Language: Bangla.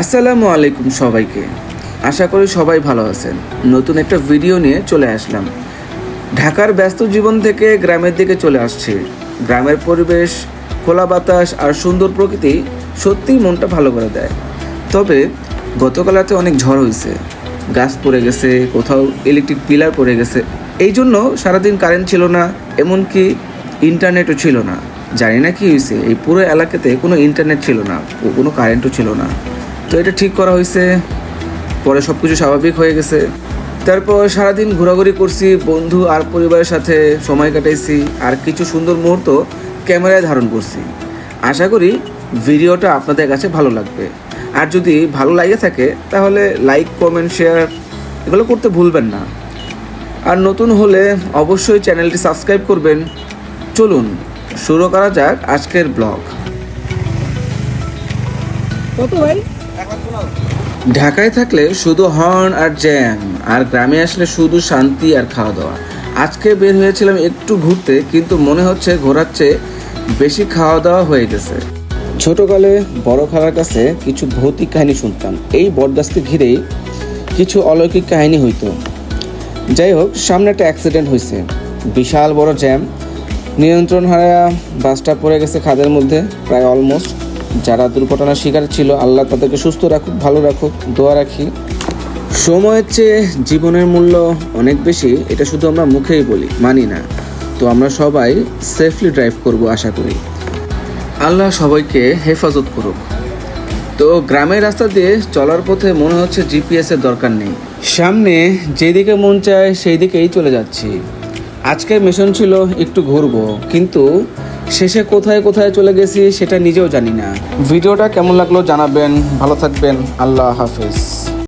আসসালামু আলাইকুম সবাইকে। আশা করি সবাই ভালো আছেন। নতুন একটা ভিডিও নিয়ে চলে আসলাম। ঢাকার ব্যস্ত জীবন থেকে গ্রামের দিকে চলে আসছে। গ্রামের পরিবেশ, খোলা বাতাস আর সুন্দর প্রকৃতি সত্যিই মনটা ভালো করে দেয়। তবে গতকাল রাতে অনেক ঝড় হয়েছে, গাছ পড়ে গেছে, কোথাও ইলেকট্রিক পিলার পড়ে গেছে। এই জন্য সারাদিন কারেন্ট ছিল না, এমনকি ইন্টারনেটও ছিল না। জানি না কী হয়েছে, এই পুরো এলাকাতে কোনো ইন্টারনেট ছিল না, কোনো কারেন্টও ছিল না। তো এটা ঠিক করা হয়েছে, পরে সব কিছু স্বাভাবিক হয়ে গেছে। তারপর সারাদিন ঘোরাঘুরি করছি, বন্ধু আর পরিবারের সাথে সময় কাটাইছি, আর কিছু সুন্দর মুহূর্ত ক্যামেরায় ধারণ করছি। আশা করি ভিডিওটা আপনাদের কাছে ভালো লাগবে। আর যদি ভালো লাগে থাকে তাহলে লাইক, কমেন্ট, শেয়ার এগুলো করতে ভুলবেন না। আর নতুন হলে অবশ্যই চ্যানেলটি সাবস্ক্রাইব করবেন। চলুন শুরু করা যাক আজকের ব্লগ। কত ভাই? ঢাকায় থাকলে শুধু হর্ন আর জ্যাম, আর গ্রামে আসলে শুধু শান্তি আর খাওয়া দাওয়া। আজকে বের হয়েছিলাম একটু ঘুরতে, কিন্তু মনে হচ্ছে ঘোরার চেয়ে বেশি খাওয়া দাওয়া হয়ে গেছে। ছোটকালে বড় খালার কাছে কিছু ভৌতিক কাহিনী শুনতাম। এই বটগাছকে ঘিরেই কিছু অলৌকিক কাহিনী হইতো। যাই হোক, সামনে একটা অ্যাক্সিডেন্ট হয়েছে, বিশাল বড় জ্যাম, নিয়ন্ত্রণ হারায়া বাসটা পড়ে গেছে খাদের মধ্যে, প্রায় অলমোস্ট। যারা দুর্ঘটনার শিকার ছিল, আল্লাহ তাদেরকে সুস্থ রাখুক, ভালো রাখুক, দোয়া রাখি। সময়ের চেয়ে জীবনের মূল্য অনেক বেশি, এটা শুধু আমরা মুখেই বলি, মানি না। তো আমরা সবাই সেফলি ড্রাইভ করব আশা করি। আল্লাহ সবাইকে হেফাজত করুক। তো গ্রামের রাস্তা দিয়ে চলার পথে মনে হচ্ছে জিপিএসের দরকার নেই, সামনে যেদিকে মন চায় সেই দিকেই চলে যাচ্ছি। আজকের মিশন ছিল একটু ঘুরবো, কিন্তু শেষে কোথায় কোথায় চলে গেছি সেটা নিজেও জানি না। ভিডিওটা কেমন লাগলো জানাবেন। ভালো থাকবেন। আল্লাহ হাফেজ।